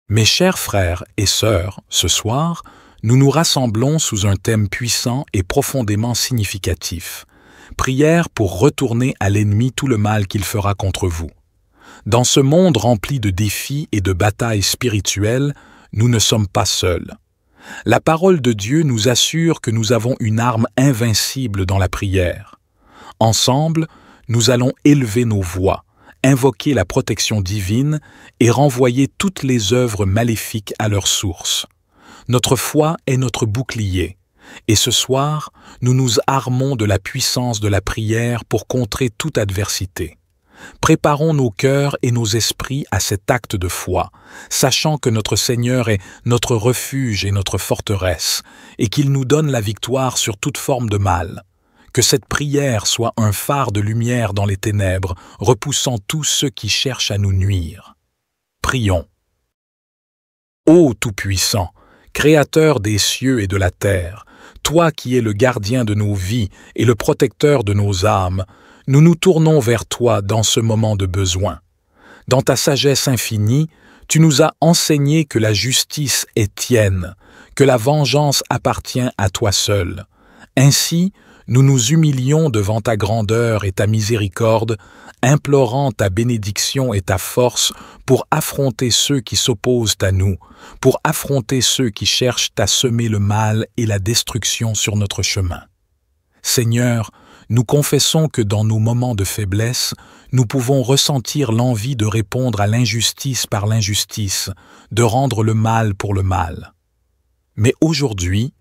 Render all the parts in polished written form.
Mes chers frères et sœurs, ce soir, nous nous rassemblons sous un thème puissant et profondément significatif. Prière pour retourner à l'ennemi tout le mal qu'il fera contre vous. Dans ce monde rempli de défis et de batailles spirituelles, nous ne sommes pas seuls. La parole de Dieu nous assure que nous avons une arme invincible dans la prière. Ensemble, nous allons élever nos voix, invoquer la protection divine et renvoyer toutes les œuvres maléfiques à leur source. Notre foi est notre bouclier, et ce soir, nous nous armons de la puissance de la prière pour contrer toute adversité. Préparons nos cœurs et nos esprits à cet acte de foi, sachant que notre Seigneur est notre refuge et notre forteresse, et qu'il nous donne la victoire sur toute forme de mal. Que cette prière soit un phare de lumière dans les ténèbres, repoussant tous ceux qui cherchent à nous nuire. Prions. Ô Tout-Puissant, Créateur des cieux et de la terre, toi qui es le gardien de nos vies et le protecteur de nos âmes, nous nous tournons vers toi dans ce moment de besoin. Dans ta sagesse infinie, tu nous as enseigné que la justice est tienne, que la vengeance appartient à toi seul. Ainsi, nous nous humilions devant ta grandeur et ta miséricorde, implorant ta bénédiction et ta force pour affronter ceux qui s'opposent à nous, pour affronter ceux qui cherchent à semer le mal et la destruction sur notre chemin. Seigneur, nous confessons que dans nos moments de faiblesse, nous pouvons ressentir l'envie de répondre à l'injustice par l'injustice, de rendre le mal pour le mal. Mais aujourd'hui,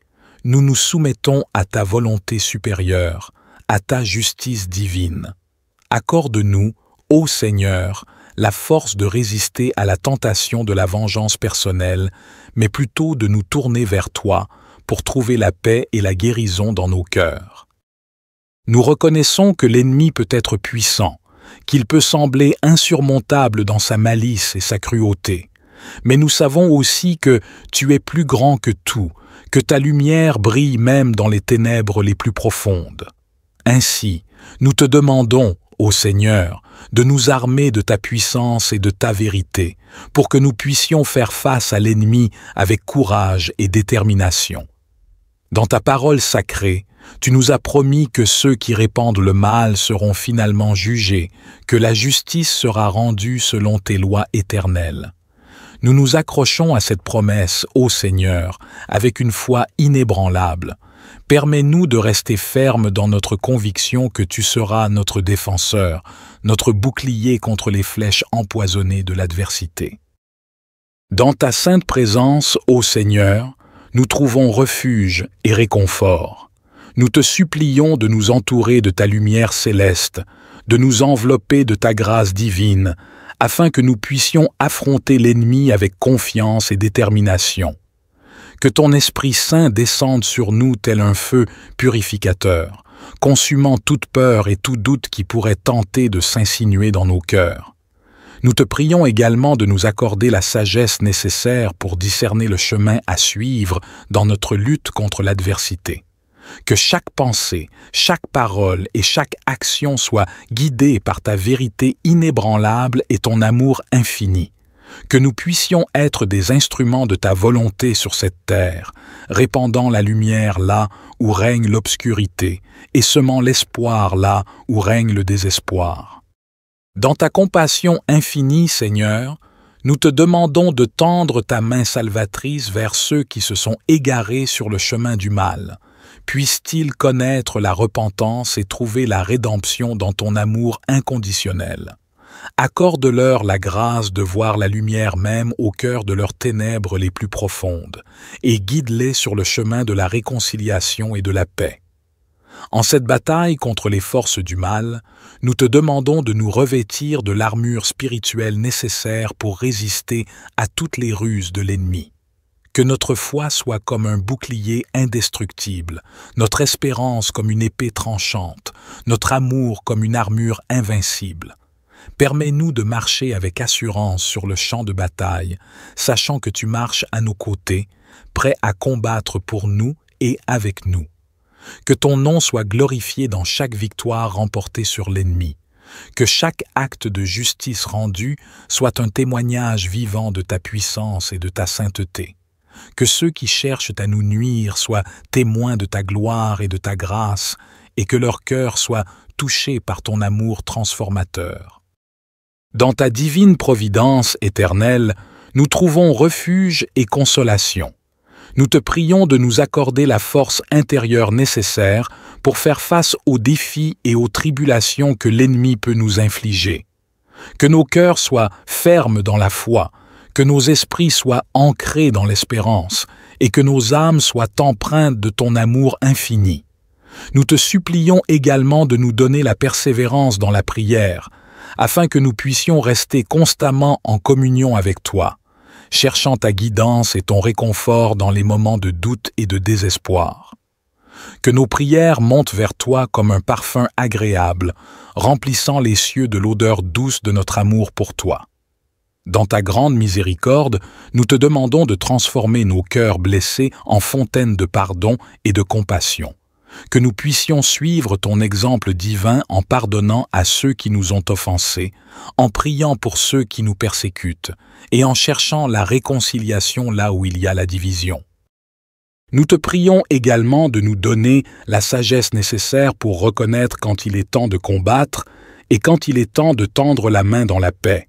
nous nous soumettons à ta volonté supérieure, à ta justice divine. Accorde-nous, ô Seigneur, la force de résister à la tentation de la vengeance personnelle, mais plutôt de nous tourner vers toi pour trouver la paix et la guérison dans nos cœurs. Nous reconnaissons que l'ennemi peut être puissant, qu'il peut sembler insurmontable dans sa malice et sa cruauté. Mais nous savons aussi que tu es plus grand que tout, que ta lumière brille même dans les ténèbres les plus profondes. Ainsi, nous te demandons, ô Seigneur, de nous armer de ta puissance et de ta vérité, pour que nous puissions faire face à l'ennemi avec courage et détermination. Dans ta parole sacrée, tu nous as promis que ceux qui répandent le mal seront finalement jugés, que la justice sera rendue selon tes lois éternelles. Nous nous accrochons à cette promesse, ô Seigneur, avec une foi inébranlable. Permets-nous de rester fermes dans notre conviction que tu seras notre défenseur, notre bouclier contre les flèches empoisonnées de l'adversité. Dans ta sainte présence, ô Seigneur, nous trouvons refuge et réconfort. Nous te supplions de nous entourer de ta lumière céleste, de nous envelopper de ta grâce divine, afin que nous puissions affronter l'ennemi avec confiance et détermination. Que ton Esprit Saint descende sur nous tel un feu purificateur, consumant toute peur et tout doute qui pourrait tenter de s'insinuer dans nos cœurs. Nous te prions également de nous accorder la sagesse nécessaire pour discerner le chemin à suivre dans notre lutte contre l'adversité. Que chaque pensée, chaque parole et chaque action soient guidées par ta vérité inébranlable et ton amour infini. Que nous puissions être des instruments de ta volonté sur cette terre, répandant la lumière là où règne l'obscurité et semant l'espoir là où règne le désespoir. Dans ta compassion infinie, Seigneur, nous te demandons de tendre ta main salvatrice vers ceux qui se sont égarés sur le chemin du mal. Puissent-ils connaître la repentance et trouver la rédemption dans ton amour inconditionnel. Accorde-leur la grâce de voir la lumière même au cœur de leurs ténèbres les plus profondes, et guide-les sur le chemin de la réconciliation et de la paix. En cette bataille contre les forces du mal, nous te demandons de nous revêtir de l'armure spirituelle nécessaire pour résister à toutes les ruses de l'ennemi. Que notre foi soit comme un bouclier indestructible, notre espérance comme une épée tranchante, notre amour comme une armure invincible. Permets-nous de marcher avec assurance sur le champ de bataille, sachant que tu marches à nos côtés, prêt à combattre pour nous et avec nous. Que ton nom soit glorifié dans chaque victoire remportée sur l'ennemi. Que chaque acte de justice rendu soit un témoignage vivant de ta puissance et de ta sainteté. Que ceux qui cherchent à nous nuire soient témoins de ta gloire et de ta grâce, et que leur cœur soit touché par ton amour transformateur. Dans ta divine providence éternelle, nous trouvons refuge et consolation. Nous te prions de nous accorder la force intérieure nécessaire pour faire face aux défis et aux tribulations que l'ennemi peut nous infliger. Que nos cœurs soient fermes dans la foi, que nos esprits soient ancrés dans l'espérance, et que nos âmes soient empreintes de ton amour infini. Nous te supplions également de nous donner la persévérance dans la prière, afin que nous puissions rester constamment en communion avec toi, cherchant ta guidance et ton réconfort dans les moments de doute et de désespoir. Que nos prières montent vers toi comme un parfum agréable, remplissant les cieux de l'odeur douce de notre amour pour toi. Dans ta grande miséricorde, nous te demandons de transformer nos cœurs blessés en fontaines de pardon et de compassion. Que nous puissions suivre ton exemple divin en pardonnant à ceux qui nous ont offensés, en priant pour ceux qui nous persécutent, et en cherchant la réconciliation là où il y a la division. Nous te prions également de nous donner la sagesse nécessaire pour reconnaître quand il est temps de combattre et quand il est temps de tendre la main dans la paix.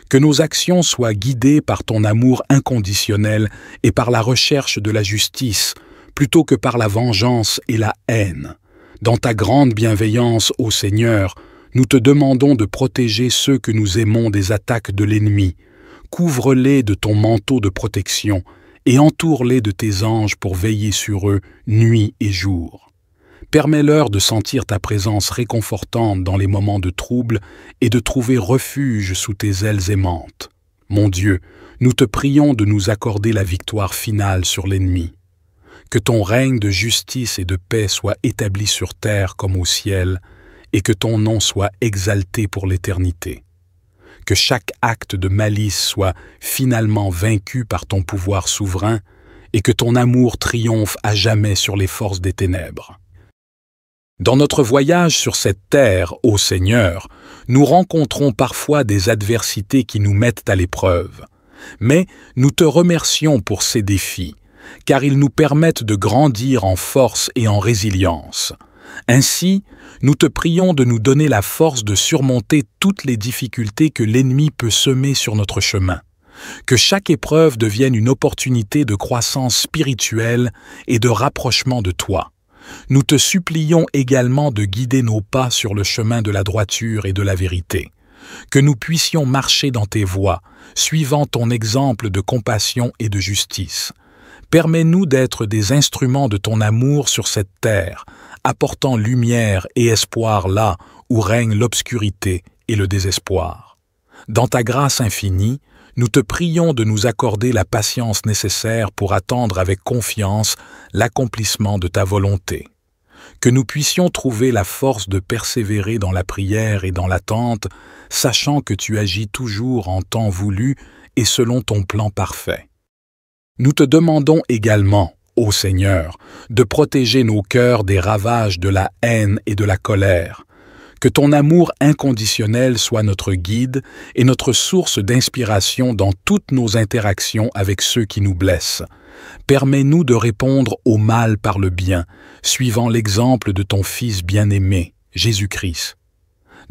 Que nos actions soient guidées par ton amour inconditionnel et par la recherche de la justice, plutôt que par la vengeance et la haine. Dans ta grande bienveillance, ô Seigneur, nous te demandons de protéger ceux que nous aimons des attaques de l'ennemi. Couvre-les de ton manteau de protection et entoure-les de tes anges pour veiller sur eux nuit et jour. Permets-leur de sentir ta présence réconfortante dans les moments de trouble et de trouver refuge sous tes ailes aimantes. Mon Dieu, nous te prions de nous accorder la victoire finale sur l'ennemi. Que ton règne de justice et de paix soit établi sur terre comme au ciel, et que ton nom soit exalté pour l'éternité. Que chaque acte de malice soit finalement vaincu par ton pouvoir souverain, et que ton amour triomphe à jamais sur les forces des ténèbres. Dans notre voyage sur cette terre, ô Seigneur, nous rencontrons parfois des adversités qui nous mettent à l'épreuve. Mais nous te remercions pour ces défis, car ils nous permettent de grandir en force et en résilience. Ainsi, nous te prions de nous donner la force de surmonter toutes les difficultés que l'ennemi peut semer sur notre chemin. Que chaque épreuve devienne une opportunité de croissance spirituelle et de rapprochement de toi. Nous te supplions également de guider nos pas sur le chemin de la droiture et de la vérité. Que nous puissions marcher dans tes voies, suivant ton exemple de compassion et de justice. Permets-nous d'être des instruments de ton amour sur cette terre, apportant lumière et espoir là où règne l'obscurité et le désespoir. Dans ta grâce infinie, nous te prions de nous accorder la patience nécessaire pour attendre avec confiance l'accomplissement de ta volonté. Que nous puissions trouver la force de persévérer dans la prière et dans l'attente, sachant que tu agis toujours en temps voulu et selon ton plan parfait. Nous te demandons également, ô Seigneur, de protéger nos cœurs des ravages de la haine et de la colère. Que ton amour inconditionnel soit notre guide et notre source d'inspiration dans toutes nos interactions avec ceux qui nous blessent. Permets-nous de répondre au mal par le bien, suivant l'exemple de ton Fils bien-aimé, Jésus-Christ.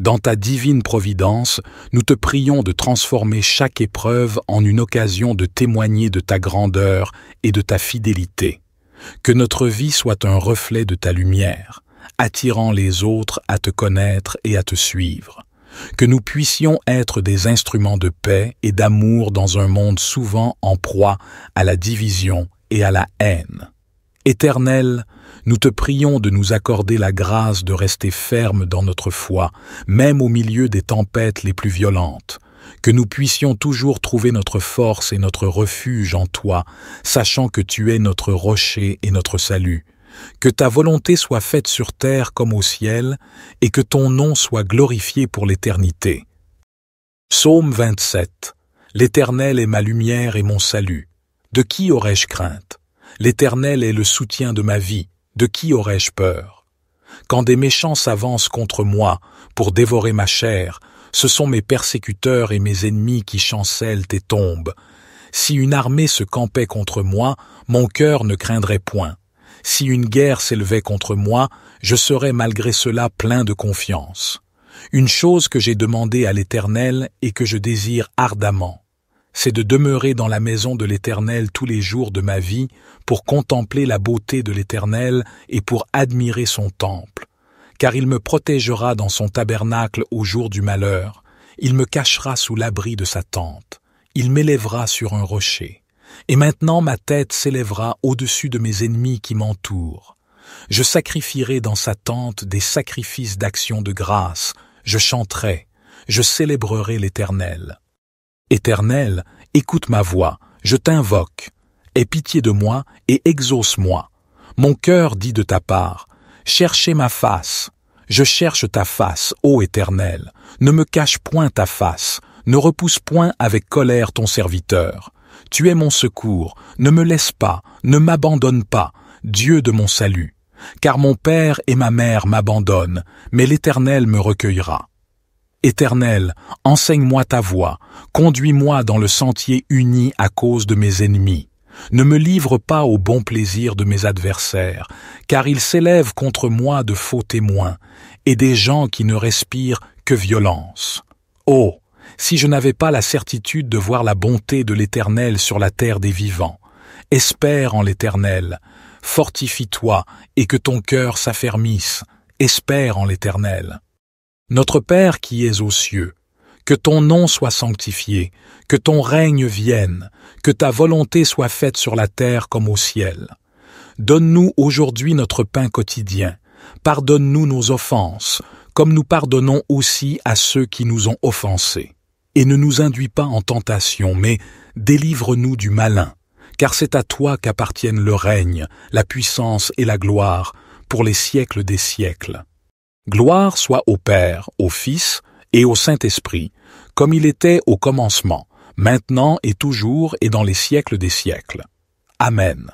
Dans ta divine providence, nous te prions de transformer chaque épreuve en une occasion de témoigner de ta grandeur et de ta fidélité. Que notre vie soit un reflet de ta lumière, attirant les autres à te connaître et à te suivre. Que nous puissions être des instruments de paix et d'amour dans un monde souvent en proie à la division et à la haine. Éternel, nous te prions de nous accorder la grâce de rester fermes dans notre foi, même au milieu des tempêtes les plus violentes. Que nous puissions toujours trouver notre force et notre refuge en toi, sachant que tu es notre rocher et notre salut. Que ta volonté soit faite sur terre comme au ciel, et que ton nom soit glorifié pour l'éternité. Psaume 27. L'Éternel est ma lumière et mon salut. De qui aurais-je crainte? L'Éternel est le soutien de ma vie. De qui aurais-je peur? Quand des méchants s'avancent contre moi pour dévorer ma chair, ce sont mes persécuteurs et mes ennemis qui chancellent et tombent. Si une armée se campait contre moi, mon cœur ne craindrait point. Si une guerre s'élevait contre moi, je serais malgré cela plein de confiance. Une chose que j'ai demandée à l'Éternel et que je désire ardemment, c'est de demeurer dans la maison de l'Éternel tous les jours de ma vie pour contempler la beauté de l'Éternel et pour admirer son temple. Car il me protégera dans son tabernacle au jour du malheur, il me cachera sous l'abri de sa tente, il m'élèvera sur un rocher. Et maintenant ma tête s'élèvera au-dessus de mes ennemis qui m'entourent. Je sacrifierai dans sa tente des sacrifices d'action de grâce, je chanterai, je célébrerai l'Éternel. Éternel, écoute ma voix, je t'invoque. Aie pitié de moi et exauce-moi. Mon cœur dit de ta part, cherchez ma face. Je cherche ta face, ô Éternel. Ne me cache point ta face, ne repousse point avec colère ton serviteur. Tu es mon secours, ne me laisse pas, ne m'abandonne pas, Dieu de mon salut. Car mon père et ma mère m'abandonnent, mais l'Éternel me recueillera. Éternel, enseigne-moi ta voie, conduis-moi dans le sentier uni à cause de mes ennemis. Ne me livre pas au bon plaisir de mes adversaires, car ils s'élèvent contre moi de faux témoins, et des gens qui ne respirent que violence. Oh, si je n'avais pas la certitude de voir la bonté de l'Éternel sur la terre des vivants. Espère en l'Éternel, fortifie-toi et que ton cœur s'affermisse, espère en l'Éternel. Notre Père qui es aux cieux, que ton nom soit sanctifié, que ton règne vienne, que ta volonté soit faite sur la terre comme au ciel. Donne-nous aujourd'hui notre pain quotidien, pardonne-nous nos offenses, comme nous pardonnons aussi à ceux qui nous ont offensés. Et ne nous induis pas en tentation, mais délivre-nous du malin, car c'est à toi qu'appartiennent le règne, la puissance et la gloire, pour les siècles des siècles. Gloire soit au Père, au Fils et au Saint-Esprit, comme il était au commencement, maintenant et toujours et dans les siècles des siècles. Amen.